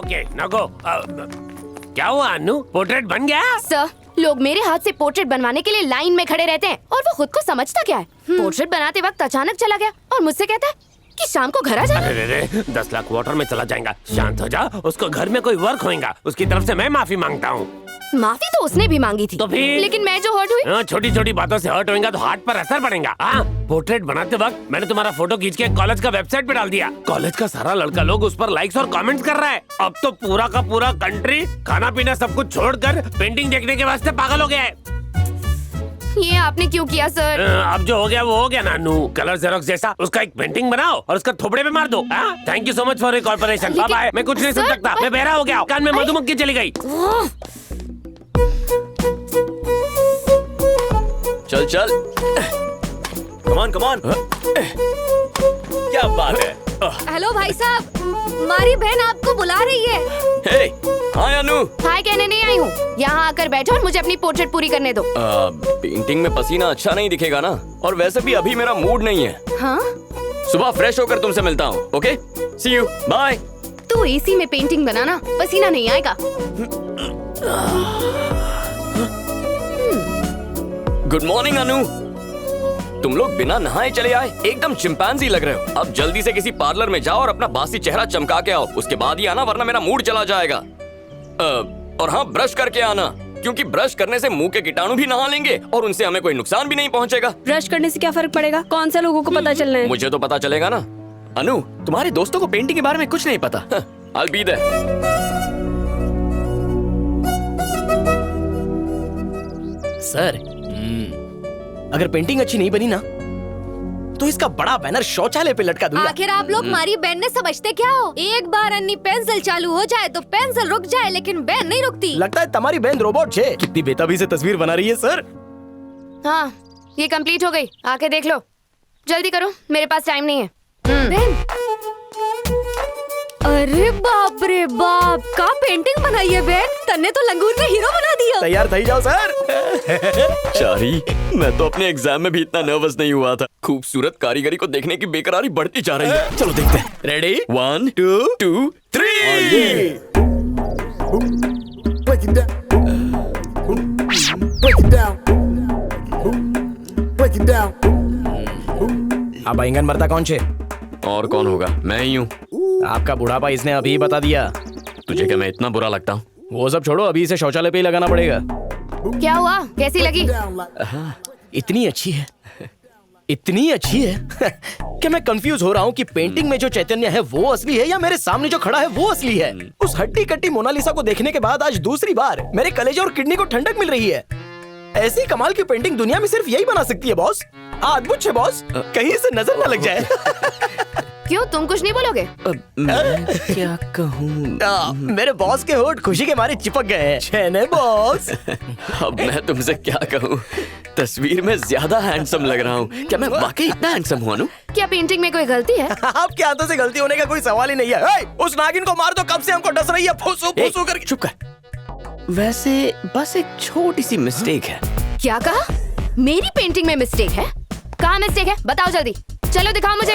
Okay नगो। क्या हुआ अनु, portrait बन गया? सर, लोग मेरे हाथ से पोर्ट्रेट बनवाने के लिए लाइन में खड़े रहते हैं और वो खुद को समझता क्या है। पोर्ट्रेट बनाते वक्त अचानक चला गया और मुझसे कहता है कि शाम को घर आ जाना। अरे 10 लाख वाटर में चला जाएगा। शांत हो जा, उसको घर में कोई वर्क होएगा, उसकी तरफ से मैं माफी मांगता हूँ। माफी तो उसने भी मांगी थी। तो फिर? लेकिन मैं जो हर्ट हुई। छोटी छोटी बातों से हर्ट होएगा तो हार्ट पर असर पड़ेगा। पोर्ट्रेट बनाते वक्त मैंने तुम्हारा फोटो खींच के कॉलेज का वेबसाइट पे डाल दिया। कॉलेज का सारा लड़का लोग उस पर लाइक्स और कमेंट्स कर रहा है। अब तो पूरा का पूरा कंट्री खाना पीना सब कुछ छोड़कर पेंटिंग देखने के वास्ते पागल हो गया है। ये आपने क्यों किया सर? अब जो हो गया वो हो गया नानू। कलर जेरोक्स जैसा उसका एक पेंटिंग बनाओ और उसका थोपड़े पे मार दो। Thank you so much for your corporation. Bye bye. मैं कुछ नहीं सुन सकता, मैं बहरा हो गया। कान में मधुमक्खी चली गई। चल चल, कमान कमान। क्या बात है? हेलो भाई साहब, हमारी बहन आपको बुला रही है। हे, हाय अनु। हाय कहने नहीं आई हूँ, यहाँ आकर बैठो और मुझे अपनी पोर्ट्रेट पूरी करने दो। पेंटिंग में पसीना अच्छा नहीं दिखेगा ना, और वैसे भी अभी मेरा मूड नहीं है। हाँ? सुबह फ्रेश होकर तुमसे मिलता हूँ। Okay, see you, bye. तू एसी में पेंटिंग बनाना, पसीना नहीं आएगा। Good morning Anu. तुम लोग बिना नहाए चले आए, एकदम चिंपैंजी लग रहे हो। अब जल्दी से किसी पार्लर में जाओ और अपना बासी चेहरा चमका के आओ। उसके बाद ही आना, वरना मेरा मूड चला जाएगा। और हाँ, ब्रश करके आना, क्योंकि ब्रश करने से मुंह के कीटाणु भी नहा लेंगे और उनसे हमें कोई नुकसान भी नहीं पहुंचेगा। ब्रश करने से क्या फर्क पड़ेगा? कौन सा लोगों को पता चलना है? मुझे तो पता चलेगा ना। अनु, तुम्हारे दोस्तों को पेंटिंग के बारे में कुछ नहीं पता। I'll be there। सर, अगर पेंटिंग अच्छी नहीं बनी ना तो इसका बड़ा बैनर शौचालय पे लटका दूंगा। आखिर आप लोग हमारी बहन ने समझते क्या हो? एक बार अन्नी पेंसिल चालू हो जाए तो पेंसिल रुक जाए, लेकिन बहन नहीं रुकती। लगता है तुम्हारी बहन रोबोट है। कितनी बेताबी से तस्वीर बना रही है सर। हाँ, ये कंप्लीट हो गई, आके देख लो। जल्दी करो, मेरे पास टाइम नहीं है। बहन, अरे बाप रे बाप, का पेंटिंग बनाई है बहन। तन्ने तो लंगूर में हीरो बना दिया। तैयार थई जाओ सर। चारी, मैं तो अपने एग्जाम में भी इतना नर्वस नहीं हुआ था। खूबसूरत कारीगरी को देखने की बेकरारी बढ़ती जा रही है। चलो देखते हैं। Ready? 1 2 3। Break it down. Break it down. Break it down. अब बैंगन भरता कौन छे? और कौन होगा? मैं ही हूँ। आपका बुढ़ापा इसने अभी बता दिया। तुझे क्या मैं इतना बुरा लगता हूँ? वो सब छोड़ो, अभी इसे शौचालय पे ही लगाना पड़ेगा। क्या हुआ, कैसी लगी? इतनी अच्छी है, इतनी अच्छी है कि मैं कंफ्यूज हो रहा हूँ कि पेंटिंग में जो चैतन्य है वो असली है या मेरे सामने जो खड़ा है वो असली है। उस हट्टी कट्टी मोनालिसा को देखने के बाद आज दूसरी बार मेरे कलेजे और किडनी को ठंडक मिल रही है। ऐसी कमाल की पेंटिंग दुनिया में सिर्फ यही बना सकती है बॉस। अद्भुत है बॉस, कहीं से नजर न लग जाए। क्यों, तुम कुछ नहीं बोलोगे? मैं क्या कहूँ? मेरे बॉस के होठ खुशी के मारे चिपक गए हैं। छेने बॉस। अब मैं तुमसे क्या कहूँ? तस्वीर में ज्यादा हैंडसम लग रहा हूँ। क्या मैं वाकई इतना हैंडसम हुआ? क्या पेंटिंग में कोई गलती है? आपके हाथों से गलती होने का कोई सवाल ही नहीं है। उस नागिन को मार दो, कब से हमको डस रही है। फूसू फूसू करके। चुप कर। वैसे बस एक छोटी सी मिस्टेक है। क्या कहा? मेरी पेंटिंग में मिस्टेक है? कहाँ मिस्टेक है, बताओ जल्दी। चलो दिखाओ मुझे।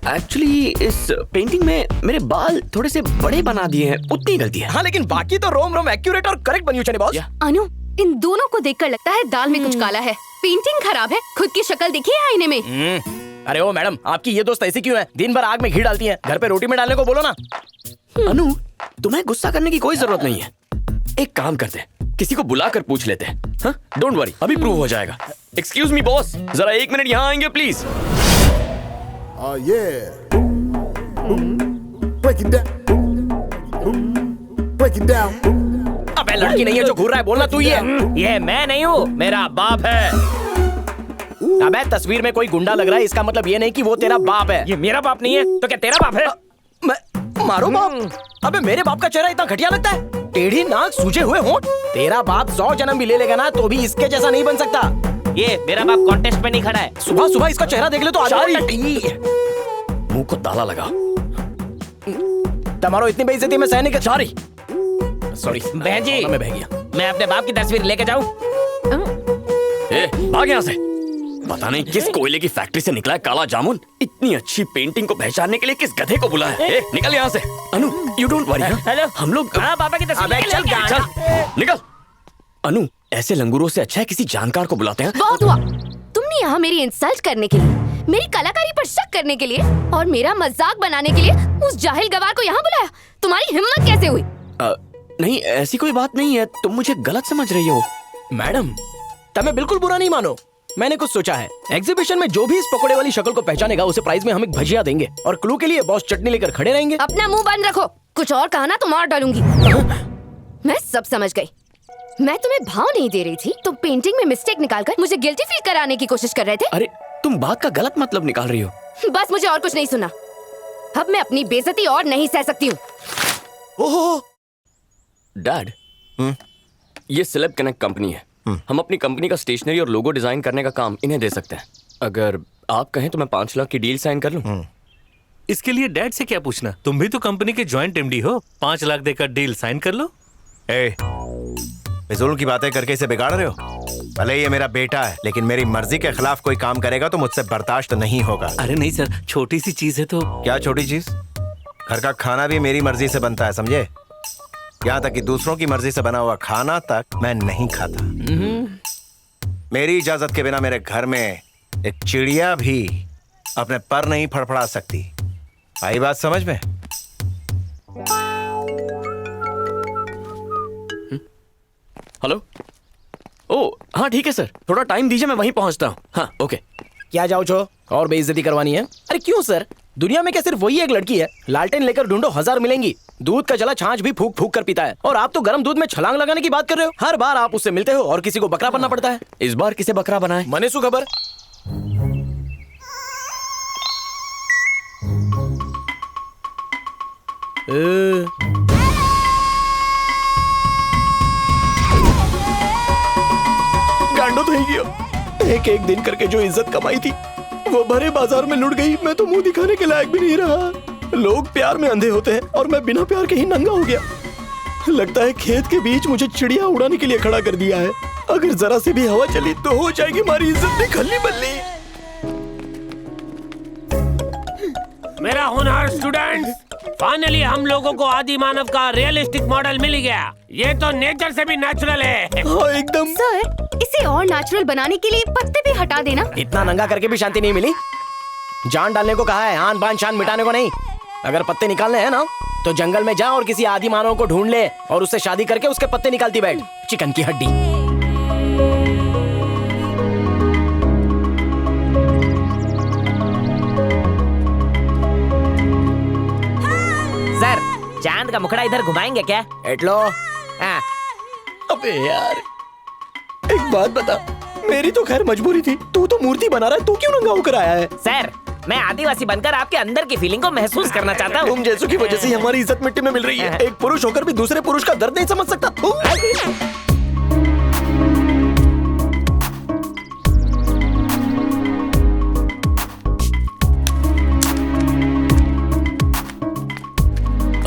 एक्चुअली इस पेंटिंग में मेरे बाल थोड़े से बड़े बना दिए हैं, उतनी गलती है। हाँ, लेकिन बाकी तो रोम रोम एक्यूरेट और करेक्ट बनी हुई है बॉस। अनु, इन दोनों को देखकर लगता है दाल में कुछ काला है। पेंटिंग खराब है, खुद की शक्ल देखिए आईने में। अरे ओ मैडम, आपकी ये दोस्त ऐसी क्यों है? दिन भर आग में घी डालती है, घर पे रोटी में डालने को बोलो ना। अनु, तुम्हें गुस्सा करने की कोई जरूरत नहीं है। एक काम करते हैं, किसी को बुलाकर पूछ लेते हैं। हाँ, डोंट वरी, अभी प्रूव हो जाएगा। एक्सक्यूज मी बॉस, जरा 1 मिनट यहाँ आएंगे please. Yeah. Break it down. Break it down. अबे लड़की नहीं है जो घूर रहा है, बोलना तू ही है। ये मैं नहीं हूँ, मेरा बाप है। अबे तस्वीर में कोई गुंडा लग रहा है, इसका मतलब ये नहीं कि वो तेरा बाप है। ये मेरा बाप नहीं है तो क्या तेरा बाप है? मैं मारो बाप? अबे मेरे बाप का चेहरा इतना घटिया लगता है? टेढ़ी नाक, सूजे हुए होंठ। तेरा बाप 100 जन्म भी ले लेगा ना तो भी इसके जैसा नहीं बन सकता। ये मेरा बाप कॉन्टेस्ट में नहीं खड़ा है। सुबह सुबह इसका चेहरा देख ले तो मुंह को ताला लगा। तुम्हारो इतनी बेइज्जती में सहने के। चारी, सॉरी बहन जी, मैं बह गया। मैं अपने बाप की तस्वीर लेके जाऊं? भाग यहाँ से। पता नहीं किस कोयले की फैक्ट्री से निकला है काला जामुन। इतनी अच्छी पेंटिंग को पहचानने के लिए किस गधे को बुलाया है? निकल यहाँ से। अनु, यू डोंट वरी। हेलो। हम लोग हाँ पापा की तस्वीर अबे लेके चल आ। चल निकल। अनु, ऐसे लंगूरों से अच्छा है किसी जानकार को बुलाते हैं। बहुत हुआ। तुमने यहाँ मेरी इंसल्ट करने के लिए, मेरी कलाकारी पर शक करने के लिए और मेरा मजाक बनाने के लिए उस जाहिल गवार को यहाँ बुलाया। तुम्हारी हिम्मत कैसे हुई? नहीं, ऐसी कोई बात नहीं है, तुम मुझे गलत समझ रही हो। मैडम, तमें बिल्कुल बुरा नहीं मानो। मैंने कुछ सोचा है। एग्जीबिशन में जो भी इस पकोड़े वाली शक्ल को पहचानेगा उसे प्राइज में हम एक भजिया देंगे और क्लू के लिए बॉस चटनी लेकर खड़े रहेंगे। अपना मुंह बंद रखो। कुछ और कहा ना तो मार डालूंगी। मैं सब समझ गई। मैं तुम्हें भाव नहीं दे रही थी, तुम पेंटिंग में मिस्टेक निकालकर मुझे गिल्टी फील कराने की कोशिश कर रहे थे। अरे तुम बात का गलत मतलब निकाल रही हो। बस मुझे और कुछ नहीं सुना। अब मैं अपनी बेइज्जती और नहीं सह सकती हूँ। ओहो, डैड, ये सेलेब कनेक्ट कंपनी है। हम अपनी कंपनी का स्टेशनरी और लोगो डिजाइन करने का काम इन्हें दे सकते हैं। अगर आप कहें तो मैं 5 लाख की डील साइन कर लूं। इसके लिए डैड से क्या पूछना, तुम भी तो कंपनी के जॉइंट एमडी हो। 5 लाख देकर डील साइन कर लो। ए, फिजूल की बातें करके इसे बिगाड़ रहे हो। भले ये मेरा बेटा है, लेकिन मेरी मर्जी के खिलाफ कोई काम करेगा तो मुझसे बर्दाश्त नहीं होगा। अरे नहीं सर, छोटी सी चीज है तो। क्या छोटी चीज? घर का खाना भी मेरी मर्जी से बनता है, समझे? यहाँ तक कि दूसरों की मर्जी से बना हुआ खाना तक मैं नहीं खाता। मेरी इजाजत के बिना मेरे घर में एक चिड़िया भी अपने पर नहीं फड़फड़ा सकती। आई बात समझ में? हेलो। ओ हाँ ठीक है सर, थोड़ा टाइम दीजिए, मैं वहीं पहुंचता हूँ। हाँ ओके। क्या जाओ छो और बेइज्जती करवानी है? अरे क्यों सर, दुनिया में क्या सिर्फ वही एक लड़की है? लालटेन लेकर ढूंढो, 1000 मिलेंगी। दूध का जला छाछ भी फूक फूक कर पीता है और आप तो गर्म दूध में छलांग लगाने की बात कर रहे हो। हर बार आप उससे मिलते हो और किसी को बकरा बनना पड़ता है। इस बार किसे बकरा बनाए? मने सु खबर। गांडो तो ही गया। एक एक दिन करके जो इज्जत कमाई थी वो भरे बाजार में लुट गई। मैं तो मुंह दिखाने के लायक भी नहीं रहा। लोग प्यार में अंधे होते हैं और मैं बिना प्यार के ही नंगा हो गया। लगता है खेत के बीच मुझे चिड़िया उड़ाने के लिए खड़ा कर दिया है। अगर जरा से भी हवा चली तो हो जाएगी हमारी इज्जत में खल्ली बल्ली। मेरा होनहार स्टूडेंट्स, फाइनली हम लोगों को आदि मानव का रियलिस्टिक मॉडल मिल गया। ये तो नेचर से भी नेचुरल है। हाँ एकदम। सर, इसे और नेचुरल बनाने के लिए पत्ते भी हटा देना। इतना नंगा करके भी शांति नहीं मिली। जान डालने को कहा है, आन बान शान मिटाने को नहीं। अगर पत्ते निकालने हैं ना तो जंगल में जा और किसी आदि मानव को ढूंढ ले और उससे शादी करके उसके पत्ते निकालती बैठ, चिकन की हड्डी। सर, चांद का मुखड़ा इधर घुमाएंगे क्या? एटलो। हाँ। अबे यार, एक बात बता, मेरी तो खैर मजबूरी थी। तू तो मूर्ति बना रहा है, तू क्यों नंगा होकर आया है? सर, मैं आदिवासी बनकर आपके अंदर की फीलिंग को महसूस करना चाहता हूँ। तुम जैसों की वजह से ही हमारी इज्जत मिट्टी में मिल रही है। एक पुरुष होकर भी दूसरे पुरुष का दर्द नहीं समझ सकता। थू।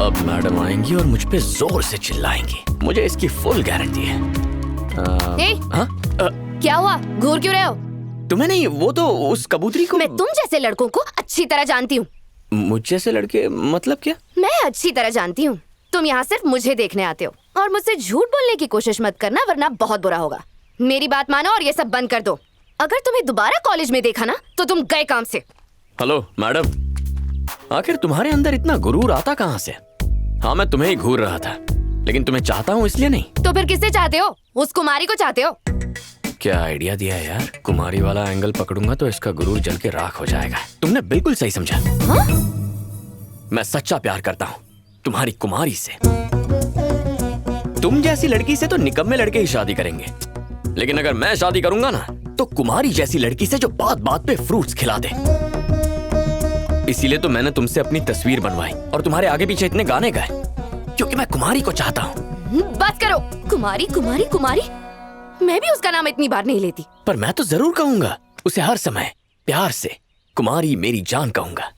अब मैडम आएंगी और मुझ पे जोर से चिल्लाएंगी, मुझे इसकी फुल गारंटी है। ए, हाँ? क्या हुआ? घूर क्यों रहे हो? तुम्हें नहीं, वो तो उस कबूतरी को। मैं तुम जैसे लड़कों को अच्छी तरह जानती हूँ। मुझ जैसे लड़के मतलब क्या? मैं अच्छी तरह जानती हूँ। तुम यहाँ सिर्फ मुझे देखने आते हो और मुझसे झूठ बोलने की कोशिश मत करना, वरना बहुत बुरा होगा। मेरी बात मानो और ये सब बंद कर दो। अगर तुम्हें दोबारा कॉलेज में देखा ना तो तुम गए काम से। हेलो मैडम, आखिर तुम्हारे अंदर इतना गुरूर आता कहाँ से? हाँ मैं तुम्हें ही घूर रहा था, लेकिन तुम्हें चाहता हूँ इसलिए नहीं। तो फिर किससे चाहते हो? उस कुमारी को चाहते हो? क्या आइडिया दिया यार। कुमारी वाला एंगल पकड़ूंगा तो इसका गुरूर जल के राख हो जाएगा। तुमने बिल्कुल सही समझा। हाँ? मैं सच्चा प्यार करता हूँ तुम्हारी कुमारी से। तुम जैसी लड़की से तो निकम्मे लड़के ही शादी करेंगे, लेकिन अगर मैं शादी करूंगा ना तो कुमारी जैसी लड़की से जो बात बात पे फ्रूट्स खिला दे। इसीलिए तो मैंने तुमसे अपनी तस्वीर बनवाई और तुम्हारे आगे पीछे इतने गाने गाए, क्योंकि मैं कुमारी को चाहता हूँ। बात करो। कुमारी कुमारी कुमारी, मैं भी उसका नाम इतनी बार नहीं लेती। पर मैं तो जरूर कहूंगा उसे, हर समय प्यार से कुमारी मेरी जान कहूंगा।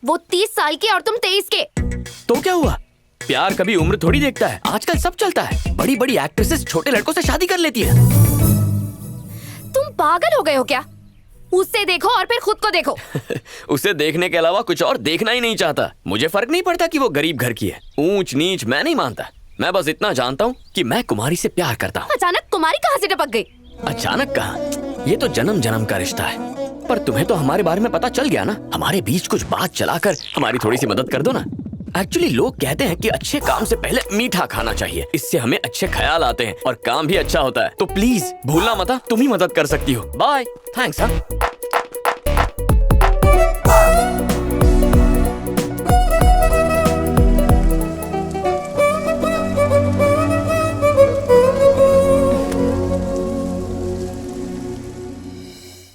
वो 30 साल की और तुम 23 के। तो क्या हुआ? प्यार कभी उम्र थोड़ी देखता है। आजकल सब चलता है, बड़ी बड़ी एक्ट्रेसेस छोटे लड़कों से शादी कर लेती है। तुम पागल हो गए हो क्या? उससे देखो और फिर खुद को देखो। उसे देखने के अलावा कुछ और देखना ही नहीं चाहता। मुझे फर्क नहीं पड़ता कि वो गरीब घर की है, ऊंच नीच मैं नहीं मानता। मैं बस इतना जानता हूँ कि मैं कुमारी से प्यार करता हूँ। अचानक कुमारी कहाँ से टपक गई? अचानक कहाँ? ये तो जन्म जन्म का रिश्ता है। पर तुम्हें तो हमारे बारे में पता चल गया ना। हमारे बीच कुछ बात चलाकर हमारी थोड़ी सी मदद कर दो ना। एक्चुअली लोग कहते हैं कि अच्छे काम से पहले मीठा खाना चाहिए, इससे हमें अच्छे ख्याल आते हैं और काम भी अच्छा होता है। तो प्लीज भूलना मत, तुम ही मदद कर सकती हो। Bye, thanks. हाँ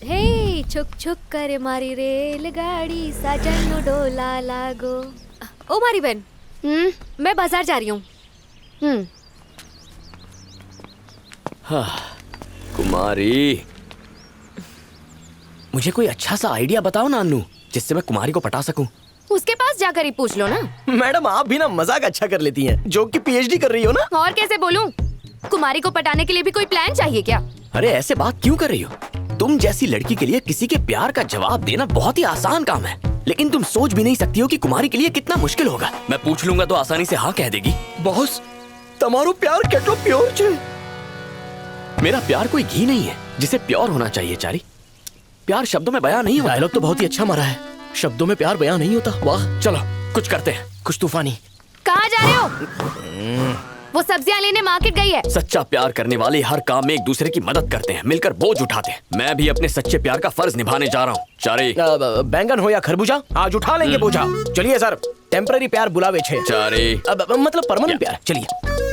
हे छुक छुक करे मारी रेलगाड़ी साजन डोला लागो। ओ मारी बहन, मैं बाजार जा रही हूँ। कुमारी, मुझे कोई अच्छा सा आइडिया बताओ ना अन्नू, जिससे मैं कुमारी को पटा सकूं। उसके पास जाकर ही पूछ लो ना। मैडम आप भी ना मजाक अच्छा कर लेती हैं, जोक की पीएचडी कर रही हो ना। और कैसे बोलूं? कुमारी को पटाने के लिए भी कोई प्लान चाहिए क्या? अरे ऐसे बात क्यों कर रही हो? तुम जैसी लड़की के लिए किसी के प्यार का जवाब देना बहुत ही आसान काम है, लेकिन तुम सोच भी नहीं सकती हो कि कुमारी के लिए कितना मुश्किल होगा। मैं पूछ लूंगा तो आसानी से हाँ कह देगी। बॉस, तुम्हारो प्यार केटलो प्योर छे। मेरा प्यार कोई घी नहीं है जिसे प्योर होना चाहिए चारी। प्यार शब्दों में बयां नहीं होता। डायलॉग तो बहुत ही अच्छा मारा है, शब्दों में प्यार बयां नहीं होता। वाह, चलो कुछ करते हैं, कुछ तूफानी। कहाँ जा रहे हो? वो सब्जियां लेने मार्केट गई है। सच्चा प्यार करने वाले हर काम में एक दूसरे की मदद करते हैं, मिलकर बोझ उठाते हैं। मैं भी अपने सच्चे प्यार का फर्ज निभाने जा रहा हूँ। चारे, बैंगन हो या खरबूजा, आज उठा लेंगे बोझा। चलिए सर, टेम्पररी प्यार बुलावे छे। चारे, मतलब परमानेंट प्यार। चलिए।